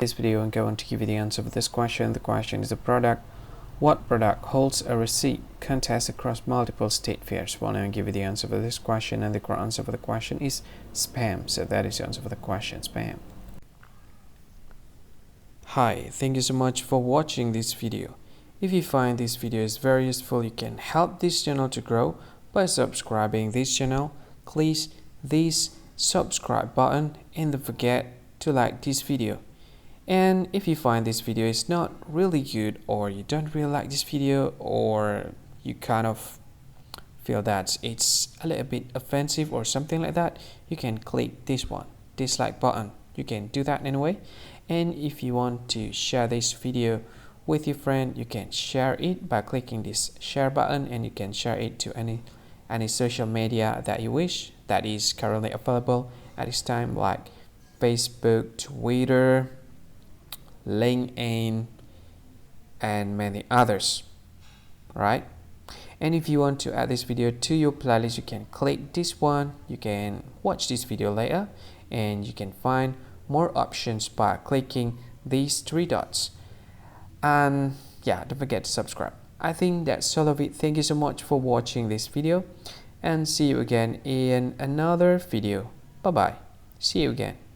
This video, I'm going to give you the answer for this question. The question is a product. What product holds a receipt contest across multiple state fairs? Well, I'm going to give you the answer for this question, and the correct answer for the question is spam. So that is the answer for the question, spam. Hi, thank you so much for watching this video. If you find this video is very useful, you can help this channel to grow by subscribing this channel. Please this subscribe button and don't forget to like this video. And if you find this video is not really good, or you don't really like this video, or you kind of feel that it's a little bit offensive or something like that, you can click this one, dislike button. You can do that anyway. And if you want to share this video with your friend, you can share it by clicking this share button, and you can share it to any social media that you wish that is currently available at this time, like Facebook, Twitter, LinkedIn, and many others, right? And if you want to add this video to your playlist, you can click this one. You can watch this video later, and you can find more options by clicking these three dots. And yeah, don't forget to subscribe. I think that's all of it. Thank you so much for watching this video, and see you again in another video. Bye bye. See you again.